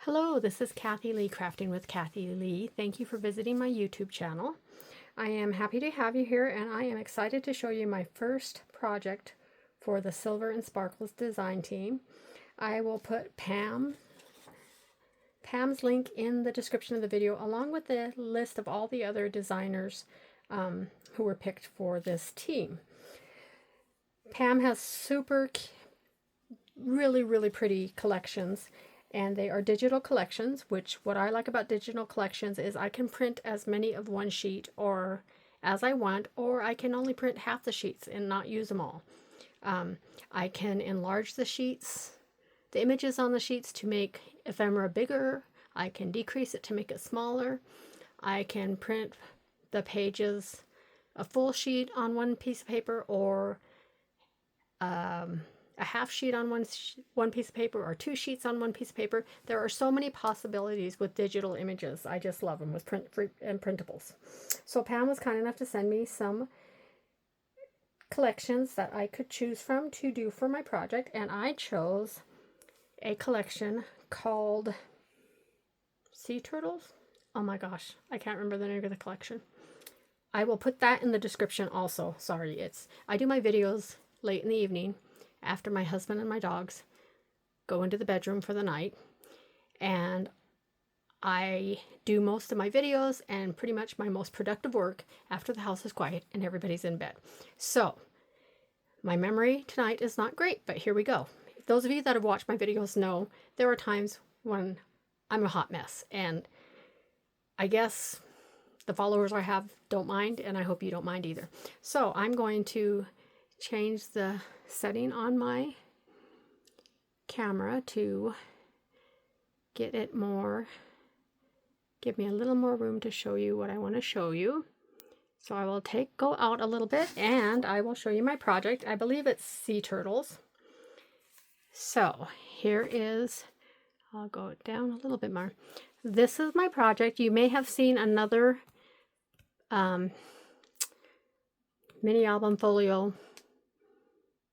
Hello, this is KathiLee Crafting with KathiLee. Thank you for visiting my YouTube channel. I am happy to have you here, and I am excited to show you my first project for the Silver and Sparkles design team. I will put Pam's link in the description of the video, along with the list of all the other designers who were picked for this team. Pam has really pretty collections, and they are digital collections, which what I like about digital collections is I can print as many of one sheet or as I want, or I can only print half the sheets and not use them all. I can enlarge the sheets, the images on the sheets, to make ephemera bigger. I can decrease it to make it smaller. I can print the pages, a full sheet on one piece of paper, or a half sheet on one piece of paper, or two sheets on one piece of paper. There are so many possibilities with digital images. I just love them with printables. So Pam was kind enough to send me some collections that I could choose from to do for my project, and I chose a collection called Sea Turtles. Oh my gosh, I can't remember the name of the collection. I will put that in the description also. Sorry, I do my videos late in the evening after my husband and my dogs go into the bedroom for the night, and I do most of my videos and pretty much my most productive work after the house is quiet and everybody's in bed. So my memory tonight is not great, but here we go. Those of you that have watched my videos know there are times when I'm a hot mess, and I guess the followers I have don't mind, and I hope you don't mind either. So I'm going to change the setting on my camera to get it more, give me a little more room to show you what I want to show you. So I will go out a little bit, and I will show you my project. I believe it's Sea Turtles. So here is, I'll go down a little bit more. This is my project. You may have seen another mini album folio.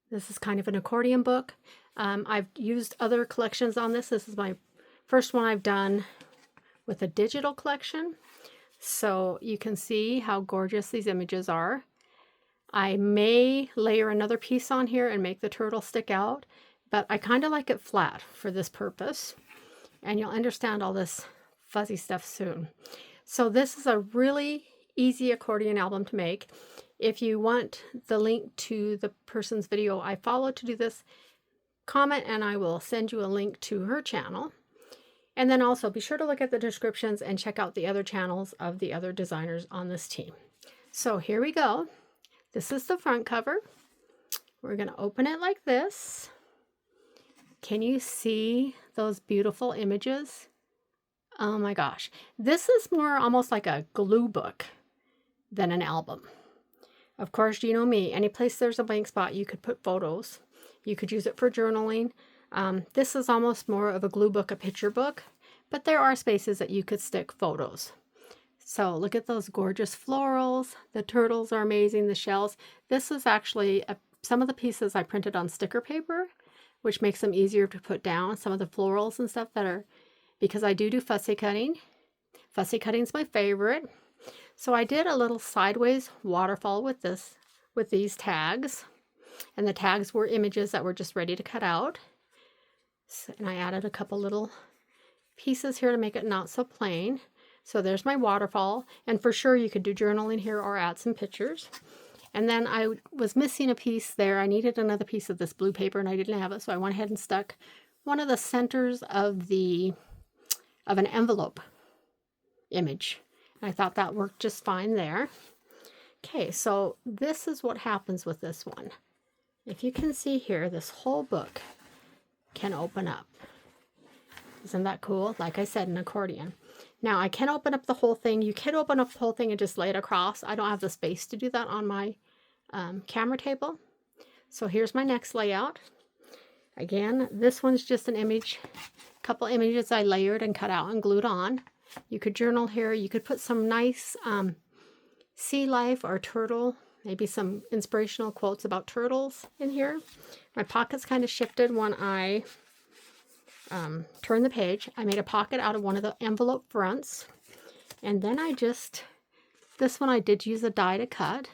This is kind of an accordion book. I've used other collections on this. This is my first one I've done with a digital collection. So you can see how gorgeous these images are. I may layer another piece on here and make the turtle stick out, but I kind of like it flat for this purpose. And you'll understand all this fuzzy stuff soon. So this is a really easy accordion album to make. If you want the link to the person's video I follow to do this, comment and I will send you a link to her channel. And then also be sure to look at the descriptions and check out the other channels of the other designers on this team. So here we go. This is the front cover. We're going to open it like this. Can you see those beautiful images? Oh my gosh. This is more almost like a glue book than an album. Of course, you know me, any place there's a blank spot, you could put photos. You could use it for journaling. This is almost more of a glue book, a picture book, but there are spaces that you could stick photos. So look at those gorgeous florals. The turtles are amazing, the shells. This is actually some of the pieces I printed on sticker paper, which makes them easier to put down. Some of the florals and stuff that are, because I do fussy cutting. Fussy cutting is my favorite. So I did a little sideways waterfall with these tags, and the tags were images that were just ready to cut out. So, and I added a couple little pieces here to make it not so plain. So there's my waterfall, and for sure you could do journaling here or add some pictures. And then I was missing a piece there. I needed another piece of this blue paper and I didn't have it, so I went ahead and stuck one of the centers of an envelope image. I thought that worked just fine there. Okay, so this is what happens with this one. If you can see here, this whole book can open up. Isn't that cool? Like I said, an accordion. Now, I can open up the whole thing. You can open up the whole thing and just lay it across. I don't have the space to do that on my camera table. So here's my next layout. Again, this one's just an image, a couple images I layered and cut out and glued on. You could journal here. You could put some nice sea life or turtle, maybe some inspirational quotes about turtles in here. My pockets kind of shifted when I turn the page. I made a pocket out of one of the envelope fronts. And then this one I did use a die to cut.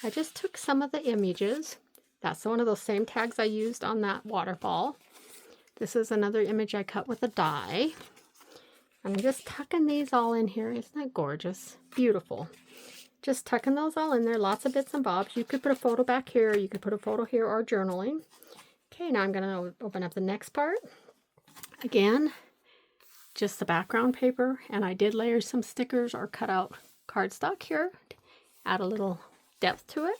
I just took some of the images. That's one of those same tags I used on that waterfall. This is another image I cut with a die. I'm just tucking these all in here. Isn't that gorgeous? Beautiful. Just tucking those all in there. Lots of bits and bobs. You could put a photo back here. You could put a photo here or journaling. Okay, now I'm going to open up the next part. Again, just the background paper. And I did layer some stickers or cut out cardstock here. Add a little depth to it.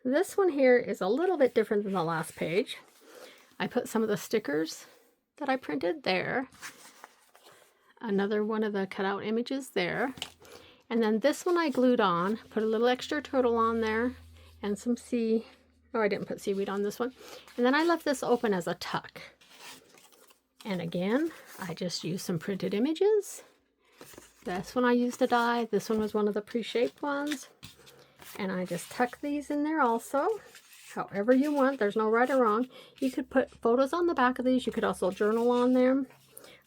This one here is a little bit different than the last page. I put some of the stickers that I printed there. Another one of the cutout images there. And then this one I glued on, put a little extra turtle on there and some I didn't put seaweed on this one. And then I left this open as a tuck. And again, I just used some printed images. This one I used a die. This one was one of the pre-shaped ones. And I just tuck these in there also. However you want. There's no right or wrong. You could put photos on the back of these. You could also journal on them.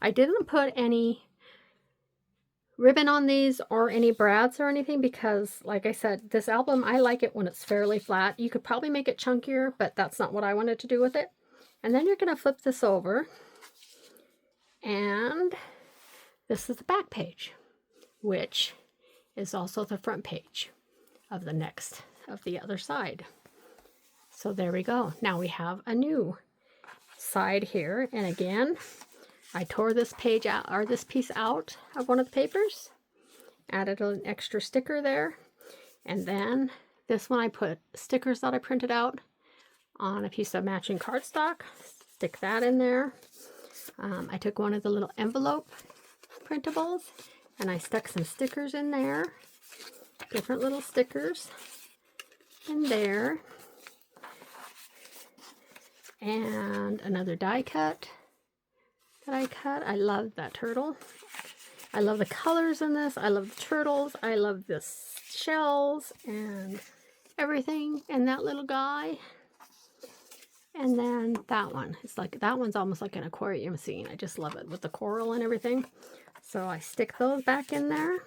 I didn't put any ribbon on these or any brads or anything because, like I said, this album, I like it when it's fairly flat. You could probably make it chunkier, but that's not what I wanted to do with it. And then you're going to flip this over. And this is the back page, which is also the front page of the other side. So there we go. Now we have a new side here. And again, I tore this page out, or this piece out of one of the papers, added an extra sticker there. And then this one I put stickers that I printed out on a piece of matching cardstock, stick that in there. I took one of the little envelope printables and I stuck some stickers in there, different little stickers in there. And another die cut that I cut. I love that turtle. I love the colors in this. I love the turtles. I love the shells and everything. And that little guy. And then that one. It's like, that one's almost like an aquarium scene. I just love it with the coral and everything. So I stick those back in there.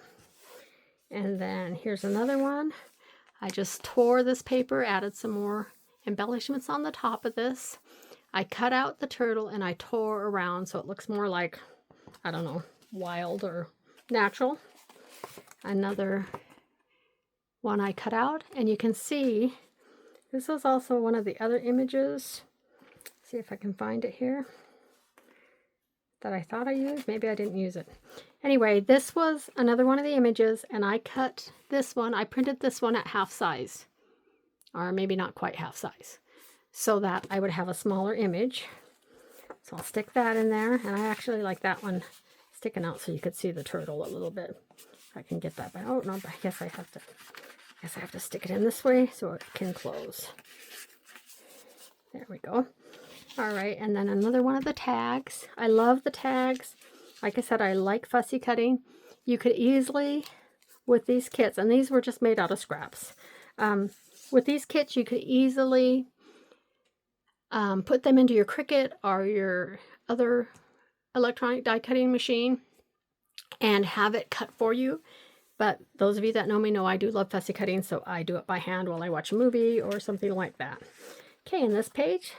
And then here's another one. I just tore this paper, added some more embellishments on the top of this. I cut out the turtle and I tore around so it looks more like, I don't know, wild or natural. Another one I cut out, and you can see this was also one of the other images. See if I can find it here that I thought I used. Maybe I didn't use it. Anyway, this was another one of the images, and I cut this one. I printed this one at half size, or maybe not quite half size, so that I would have a smaller image. So I'll stick that in there, and I actually like that one sticking out so you could see the turtle a little bit. If I can get that back. Oh no, I guess I have to stick it in this way so it can close. There we go. All right, and then another one of the tags. I love the tags. Like I said, I like fussy cutting. You could easily, with these kits, and these were just made out of scraps. With these kits, you could easily put them into your Cricut or your other electronic die cutting machine and have it cut for you. But those of you that know me know I do love fussy cutting, so I do it by hand while I watch a movie or something like that. Okay, in this page,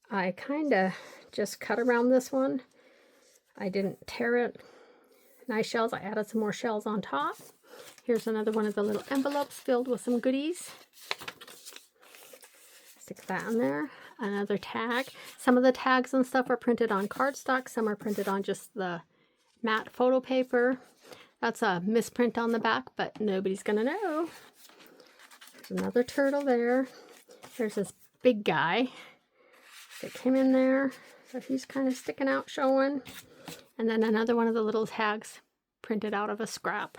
I kind of just cut around this one. I didn't tear it. Nice shells. I added some more shells on top. Here's another one of the little envelopes filled with some goodies. Stick that in there. Another tag. Some of the tags and stuff are printed on cardstock. Some are printed on just the matte photo paper. That's a misprint on the back, but nobody's going to know. There's another turtle there. There's this big guy. Stick him in there. So he's kind of sticking out, showing. And then another one of the little tags printed out of a scrap.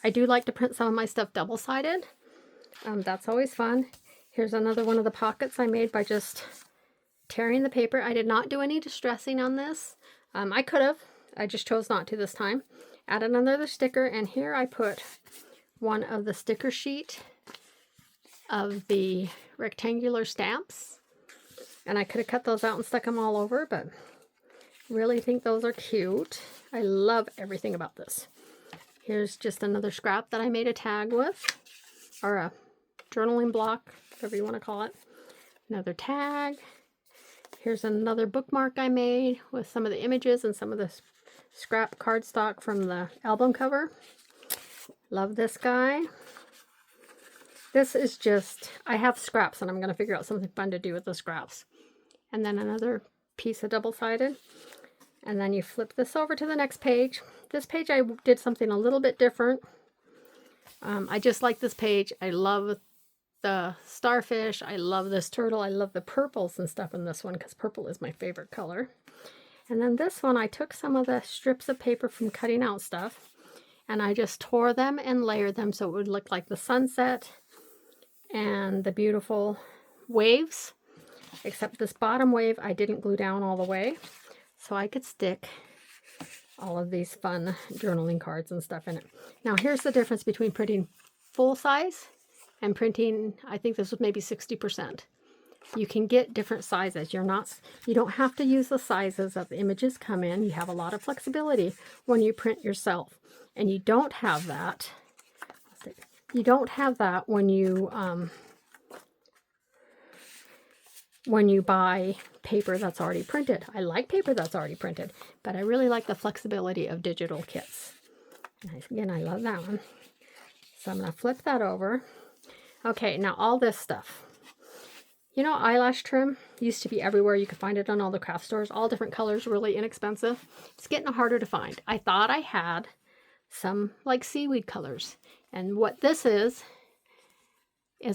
I do like to print some of my stuff double-sided. That's always fun. Here's another one of the pockets I made by just tearing the paper. I did not do any distressing on this. I could have. I just chose not to this time. Added another sticker, and here I put one of the sticker sheet of the rectangular stamps. And I could have cut those out and stuck them all over, but Really think those are cute. I love everything about this. Here's just another scrap that I made a tag with, or a journaling block, whatever you want to call it. Another tag. Here's another bookmark I made with some of the images and some of the scrap cardstock from the album cover. Love this guy. This is just, I have scraps and I'm going to figure out something fun to do with the scraps. And then another piece of double-sided. And then you flip this over to the next page. This page I did something a little bit different. I just like this page. I love the starfish. I love this turtle. I love the purples and stuff in this one because purple is my favorite color. And then this one, I took some of the strips of paper from cutting out stuff and I just tore them and layered them so it would look like the sunset and the beautiful waves. Except this bottom wave I didn't glue down all the way, so I could stick all of these fun journaling cards and stuff in it. Now here's the difference between printing full size and printing, I think this was maybe 60%. You can get different sizes. You don't have to use the sizes that the images come in. You have a lot of flexibility when you print yourself. And you don't have that. You don't have that when you buy paper that's already printed. I like paper that's already printed, but I really like the flexibility of digital kits. And again, I love that one. So I'm going to flip that over. Okay, now all this stuff. You know, eyelash trim used to be everywhere. You could find it on all the craft stores, all different colors, really inexpensive. It's getting harder to find. I thought I had some like seaweed colors. And what this is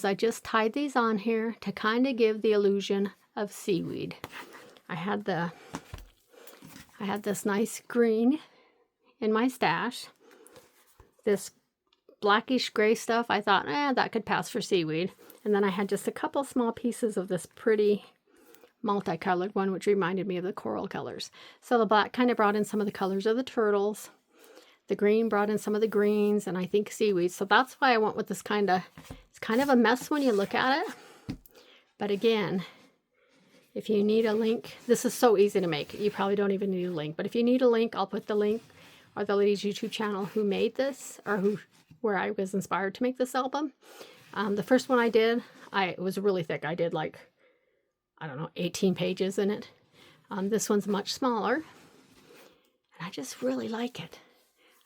I just tied these on here to kind of give the illusion of seaweed. I had this nice green in my stash. This blackish gray stuff, I thought, that could pass for seaweed. And then I had just a couple small pieces of this pretty multicolored one, which reminded me of the coral colors. So the black kind of brought in some of the colors of the turtles. The green brought in some of the greens, and I think seaweed. So that's why I went with this it's kind of a mess when you look at it. But again, if you need a link, this is so easy to make. You probably don't even need a link. But if you need a link, I'll put the link or the lady's YouTube channel who made this, or where I was inspired to make this album. The first one I did, it was really thick. I did like, I don't know, 18 pages in it. This one's much smaller. And I just really like it.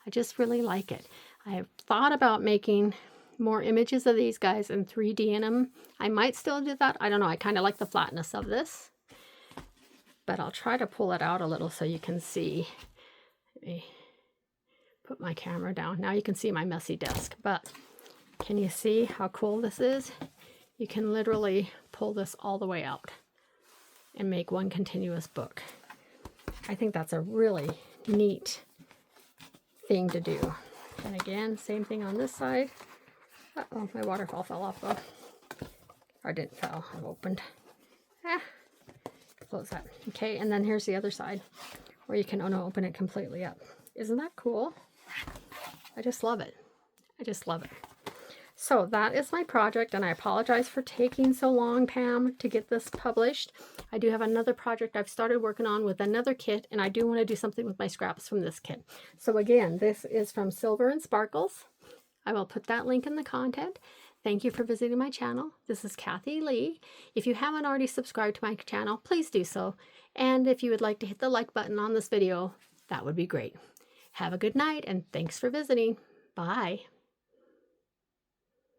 I just really like it. I've thought about making more images of these guys in 3D in them. I might still do that. I don't know. I kind of like the flatness of this. But I'll try to pull it out a little so you can see. Let me put my camera down. Now you can see my messy desk. But can you see how cool this is? You can literally pull this all the way out and make one continuous book. I think that's a really neat thing to do. And again, same thing on this side. Uh-oh, my waterfall fell off though. Or didn't fall, I opened. Close that. Okay, and then here's the other side where you can open it completely up. Isn't that cool? I just love it. I just love it. So that is my project, and I apologize for taking so long, Pam, to get this published. I do have another project I've started working on with another kit, and I do want to do something with my scraps from this kit. So again, this is from SilverandSparkles. I will put that link in the content. Thank you for visiting my channel. This is KathiLee. If you haven't already subscribed to my channel, please do so. And if you would like to hit the like button on this video, that would be great. Have a good night, and thanks for visiting. Bye.